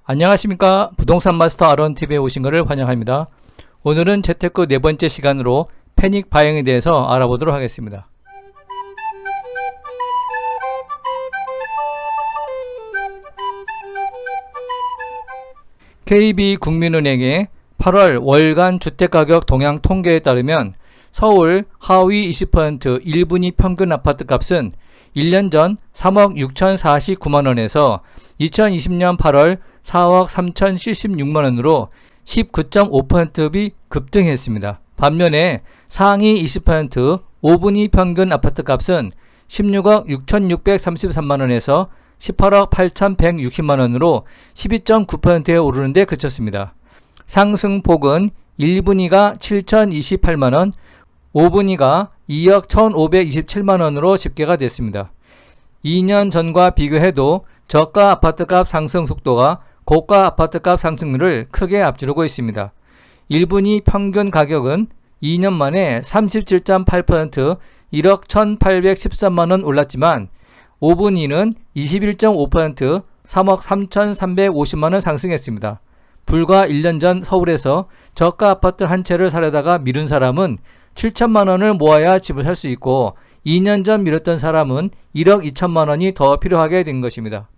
안녕하십니까. 부동산 마스터 아론TV에 오신 것을 환영합니다. 오늘은 재테크 네 번째 시간으로 패닉 바잉에 대해서 알아보도록 하겠습니다. KB국민은행의 8월 월간 주택가격 동향 통계에 따르면 서울 하위 20% 1분위 평균 아파트값은 1년 전 3억 6,049만원에서 2020년 8월 4억 3,076만원으로 19.5%비 급등했습니다. 반면에 상위 20% 5분위 평균 아파트값은 16억 6,633만원에서 18억 8,160만원으로 12.9%에 오르는 데 그쳤습니다. 상승폭은 1분위가 7,028만원, 5분위가 2억 1,527만원으로 집계가 됐습니다. 2년 전과 비교해도 저가 아파트값 상승 속도가 고가 아파트값 상승률을 크게 앞지르고 있습니다. 1분위 평균 가격은 2년 만에 37.8% 1억 1,813만원 올랐지만 5분위는 21.5% 3억 3,350만원 상승했습니다. 불과 1년 전 서울에서 저가 아파트 한 채를 사려다가 미룬 사람은 7천만원을 모아야 집을 살 수 있고 2년 전 미뤘던 사람은 1억 2천만원이 더 필요하게 된 것입니다.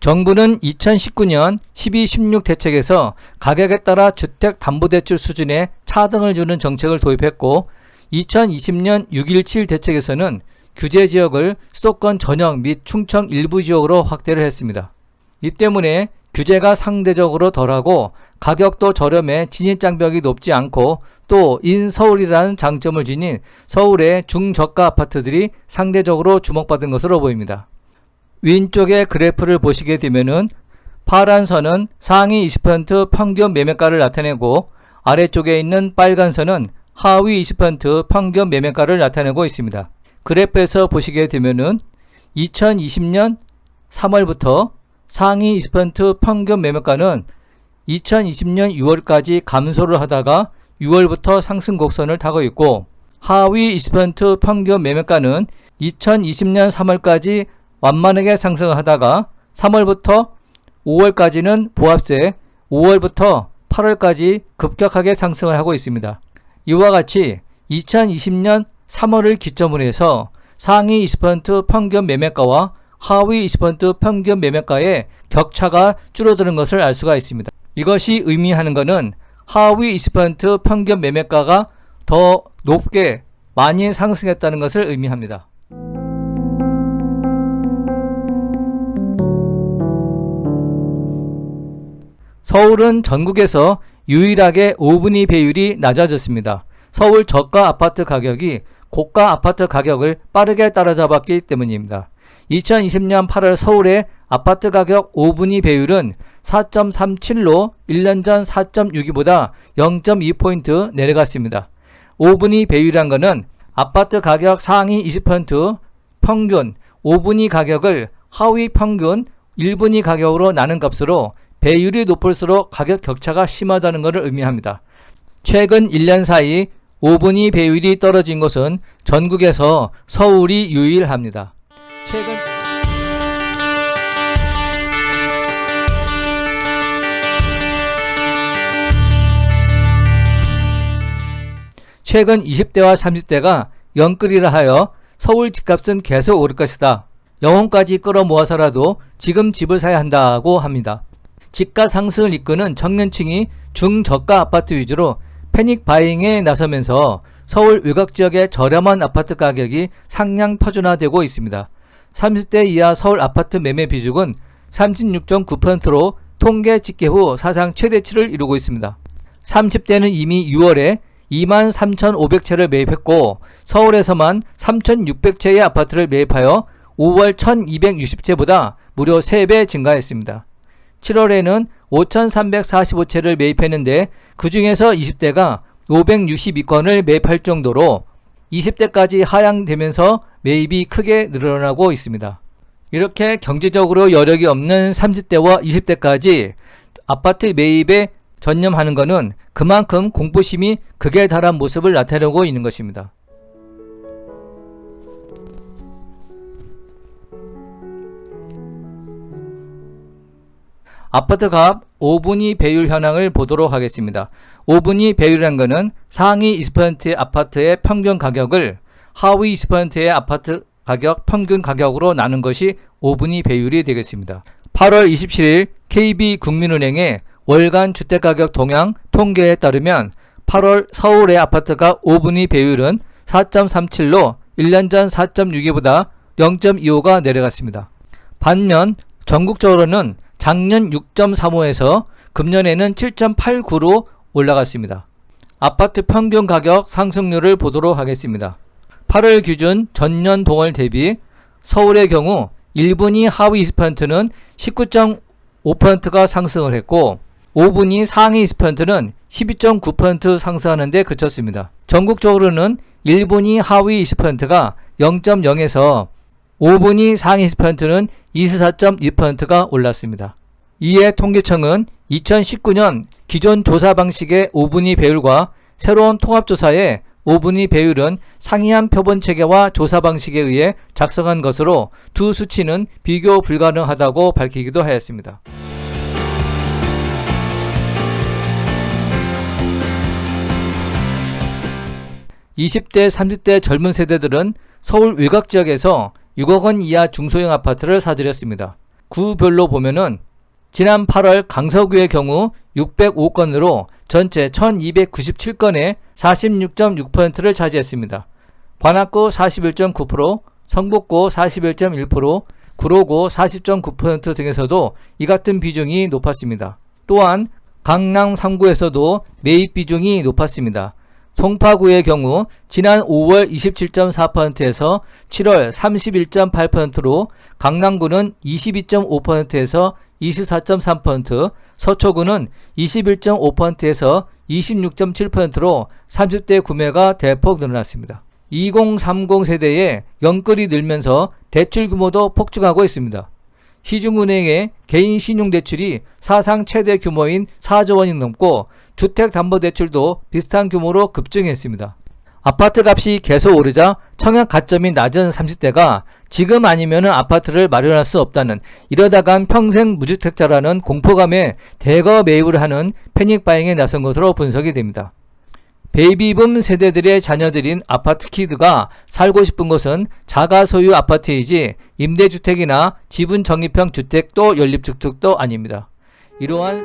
정부는 2019년 12.16 대책에서 가격에 따라 주택담보대출 수준에 차등을 주는 정책을 도입했고 2020년 6.17 대책에서는 규제지역을 수도권 전역 및 충청 일부 지역으로 확대를 했습니다. 이 때문에 규제가 상대적으로 덜하고 가격도 저렴해 진입장벽이 높지 않고 또 인서울이라는 장점을 지닌 서울의 중저가 아파트들이 상대적으로 주목받은 것으로 보입니다. 왼쪽의 그래프를 보시게 되면은 파란 선은 상위 20% 평균 매매가를 나타내고 아래쪽에 있는 빨간 선은 하위 20% 평균 매매가를 나타내고 있습니다. 그래프에서 보시게 되면은 2020년 3월부터 상위 20% 평균 매매가는 2020년 6월까지 감소를 하다가 6월부터 상승 곡선을 타고 있고 하위 20% 평균 매매가는 2020년 3월까지 완만하게 상승을 하다가 3월부터 5월까지는 보합세, 5월부터 8월까지 급격하게 상승을 하고 있습니다. 이와 같이 2020년 3월을 기점으로 해서 상위 20% 평균 매매가와 하위 20% 평균 매매가의 격차가 줄어드는 것을 알 수가 있습니다. 이것이 의미하는 것은 하위 20% 평균 매매가가 더 높게 많이 상승했다는 것을 의미합니다. 서울은 전국에서 유일하게 5분위 배율이 낮아졌습니다. 서울 저가 아파트 가격이 고가 아파트 가격을 빠르게 따라잡았기 때문입니다. 2020년 8월 서울의 아파트 가격 5분위 배율은 4.37로 1년 전 4.62보다 0.2포인트 내려갔습니다. 5분위 배율이란 것은 아파트 가격 상위 20% 평균 5분위 가격을 하위 평균 1분위 가격으로 나눈 값으로 배율이 높을수록 가격 격차가 심하다는 것을 의미합니다. 최근 1년 사이 5분위 배율이 떨어진 곳은 전국에서 서울이 유일합니다. 최근 20대와 30대가 영끌이라 하여 서울 집값은 계속 오를 것이다. 영혼까지 끌어모아서라도 지금 집을 사야 한다고 합니다. 집가 상승을 이끄는 청년층이 중저가 아파트 위주로 패닉 바잉에 나서면서 서울 외곽지역의 저렴한 아파트 가격이 상향 표준화되고 있습니다. 30대 이하 서울 아파트 매매 비중은 36.9%로 통계 집계 후 사상 최대치를 이루고 있습니다. 30대는 이미 6월에 23,500채를 매입했고 서울에서만 3,600채의 아파트를 매입하여 5월 1,260채보다 무려 3배 증가했습니다. 7월에는 5,345채를 매입했는데 그 중에서 20대가 562건을 매입할 정도로 20대까지 하향되면서 매입이 크게 늘어나고 있습니다. 이렇게 경제적으로 여력이 없는 30대와 20대까지 아파트 매입에 전념하는 것은 그만큼 공포심이 극에 달한 모습을 나타내고 있는 것입니다. 아파트값 5분위 배율 현황을 보도록 하겠습니다. 5분위 배율이라는 것은 상위 20%의 아파트의 평균 가격을 하위 20%의 아파트 가격 평균 가격으로 나눈 것이 5분위 배율이 되겠습니다. 8월 27일 KB국민은행의 월간 주택가격 동향 통계에 따르면 8월 서울의 아파트가 5분위 배율은 4.37로 1년 전 4.62보다 0.25가 내려갔습니다. 반면 전국적으로는 작년 6.35에서 금년에는 7.89로 올라갔습니다. 아파트 평균 가격 상승률을 보도록 하겠습니다. 8월 기준 전년 동월 대비 서울의 경우 1분위 하위 20%는 19.5%가 상승을 했고 5분위 상위 20%는 12.9% 상승하는 데 그쳤습니다. 전국적으로는 1분위 하위 20%가 0.0에서 5분위 상위 20%는 24.2%가 올랐습니다. 이에 통계청은 2019년 기존 조사 방식의 5분위 배율과 새로운 통합조사의 5분위 배율은 상이한 표본 체계와 조사 방식에 의해 작성한 것으로 두 수치는 비교 불가능하다고 밝히기도 하였습니다. (20대) (30대) 젊은 세대들은 서울 외곽지역에서 6억 원 이하 중소형 아파트를 사들였습니다. 구별로 보면은 지난 8월 강서구의 경우 605건으로 전체 1297건의 46.6%를 차지했습니다. 관악구 41.9%, 성북구 41.1%, 구로구 40.9% 등에서도 이 같은 비중이 높았습니다. 또한 강남 3구에서도 매입 비중이 높았습니다. 송파구의 경우 지난 5월 27.4%에서 7월 31.8%로 강남구는 22.5%에서 24.3%, 서초구는 21.5%에서 26.7%로 30대 구매가 대폭 늘어났습니다. 2030 세대의 연끌이 늘면서 대출 규모도 폭증하고 있습니다. 시중은행의 개인 신용대출이 사상 최대 규모인 4조 원이 넘고 주택담보대출도 비슷한 규모로 급증했습니다. 아파트 값이 계속 오르자 청약 가점이 낮은 30대가 지금 아니면 아파트를 마련할 수 없다는, 이러다간 평생 무주택자라는 공포감에 대거 매입을 하는 패닉바잉에 나선 것으로 분석이 됩니다. 베이비붐 세대들의 자녀들인 아파트키드가 살고 싶은 곳은 자가소유 아파트이지 임대주택이나 지분 적립형 주택도 연립주택도 아닙니다. 이러한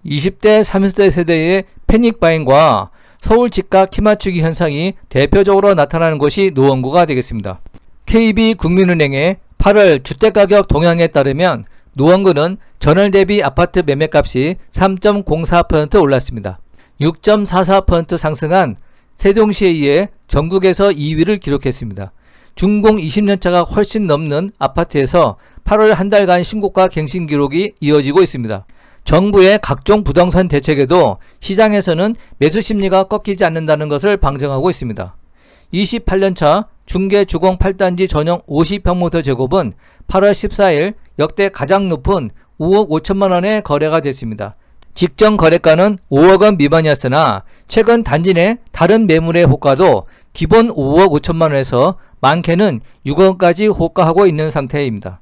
20대, 30대 세대의 패닉바잉과 서울 집값 키맞추기 현상이 대표적으로 나타나는 것이 노원구가 되겠습니다. KB국민은행의 8월 주택가격 동향에 따르면 노원구는 전월 대비 아파트 매매값이 3.04% 올랐습니다. 6.44% 상승한 세종시에 의해 전국에서 2위를 기록했습니다. 준공 20년차가 훨씬 넘는 아파트에서 8월 한 달간 신고가 갱신 기록이 이어지고 있습니다. 정부의 각종 부동산 대책에도 시장에서는 매수 심리가 꺾이지 않는다는 것을 방증하고 있습니다. 28년차 중개 주공 8단지 전용 50평미터 제곱은 8월 14일 역대 가장 높은 5억 5천만 원에 거래가 됐습니다. 직전 거래가는 5억 원 미만이었으나 최근 단지 내 다른 매물의 호가도 기본 5억 5천만 원에서 많게는 6억까지 호가하고 있는 상태입니다.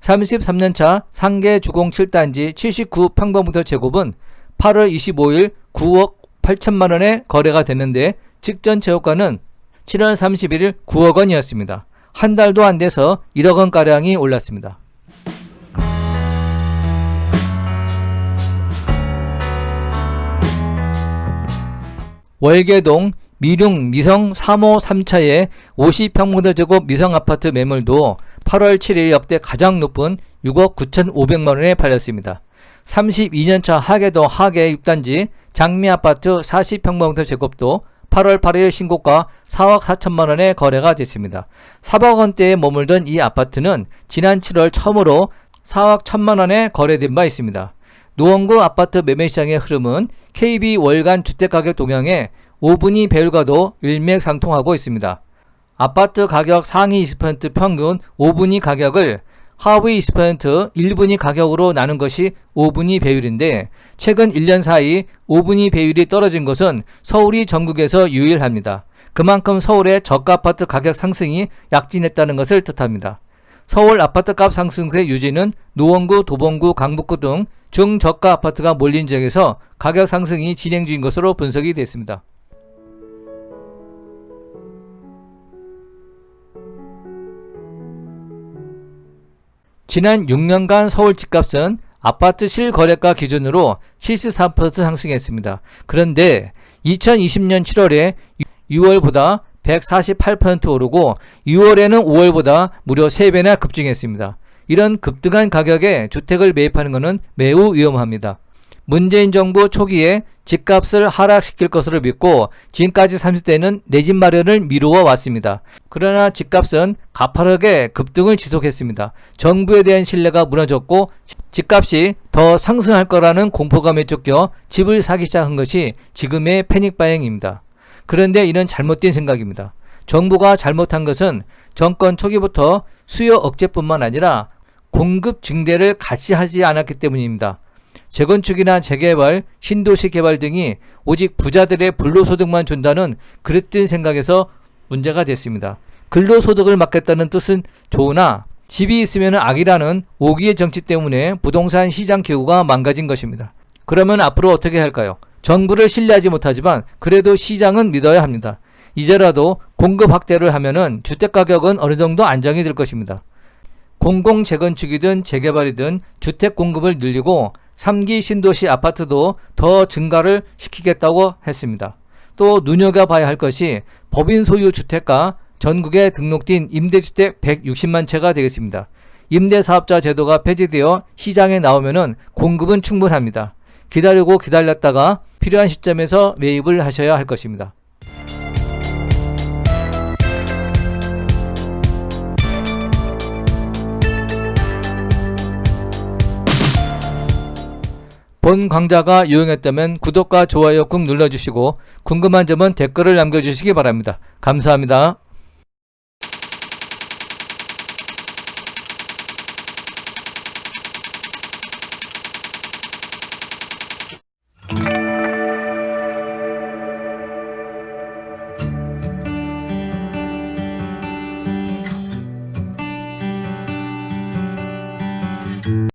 33년차 상계 주공 7단지 79평방미터 제곱은 8월 25일 9억 8천만 원에 거래가 됐는데 직전 최고가는 7월 31일 9억 원이었습니다. 한 달도 안 돼서 1억 원가량이 올랐습니다. 월계동 미룡 미성 3호 3차의 50평미터 제곱 미성아파트 매물도 8월 7일 역대 가장 높은 6억 9,500만원에 팔렸습니다. 32년차 하계동 하계 6단지 장미아파트 40평미터 제곱도 8월 8일 신고가 4억 4천만원에 거래가 됐습니다. 4억 원대에 머물던 이 아파트는 지난 7월 처음으로 4억 1천만원에 거래된 바 있습니다. 노원구 아파트 매매시장의 흐름은 KB 월간 주택가격 동향에 5분위 배율과도 일맥상통하고 있습니다. 아파트 가격 상위 20% 평균 5분위 가격을 하위 20% 1분위 가격으로 나눈 것이 5분위 배율인데 최근 1년 사이 5분위 배율이 떨어진 것은 서울이 전국에서 유일합니다. 그만큼 서울의 저가 아파트 가격 상승이 약진했다는 것을 뜻합니다. 서울 아파트값 상승세 유지는 노원구, 도봉구, 강북구 등 중저가 아파트가 몰린 지역에서 가격 상승이 진행 중인 것으로 분석이 됐습니다. 지난 6년간 서울 집값은 아파트 실거래가 기준으로 74% 상승했습니다. 그런데 2020년 7월에 6월보다 148% 오르고 6월에는 5월보다 무려 3배나 급증했습니다. 이런 급등한 가격에 주택을 매입하는 것은 매우 위험합니다. 문재인 정부 초기에 집값을 하락시킬 것으로 믿고 지금까지 30대는 내 집 마련을 미루어 왔습니다. 그러나 집값은 가파르게 급등을 지속했습니다. 정부에 대한 신뢰가 무너졌고 집값이 더 상승할 거라는 공포감에 쫓겨 집을 사기 시작한 것이 지금의 패닉바잉입니다. 그런데 이는 잘못된 생각입니다. 정부가 잘못한 것은 정권 초기부터 수요 억제뿐만 아니라 공급 증대를 같이 하지 않았기 때문입니다. 재건축이나 재개발, 신도시 개발 등이 오직 부자들의 불로소득만 준다는 그릇된 생각에서 문제가 됐습니다. 근로소득을 막겠다는 뜻은 좋으나 집이 있으면 악이라는 오기의 정치 때문에 부동산 시장 기구가 망가진 것입니다. 그러면 앞으로 어떻게 할까요? 정부를 신뢰하지 못하지만 그래도 시장은 믿어야 합니다. 이제라도 공급 확대를 하면은 주택가격은 어느 정도 안정이 될 것입니다. 공공재건축이든 재개발이든 주택 공급을 늘리고 3기 신도시 아파트도 더 증가를 시키겠다고 했습니다. 또 눈여겨봐야 할 것이 법인 소유 주택가 전국에 등록된 임대주택 160만 채가 되겠습니다. 임대사업자 제도가 폐지되어 시장에 나오면은 공급은 충분합니다. 기다리고 기다렸다가 필요한 시점에서 매입을 하셔야 할 것입니다. 본 강좌가 유용했다면 구독과 좋아요 꾹 눌러주시고 궁금한 점은 댓글을 남겨주시기 바랍니다. 감사합니다.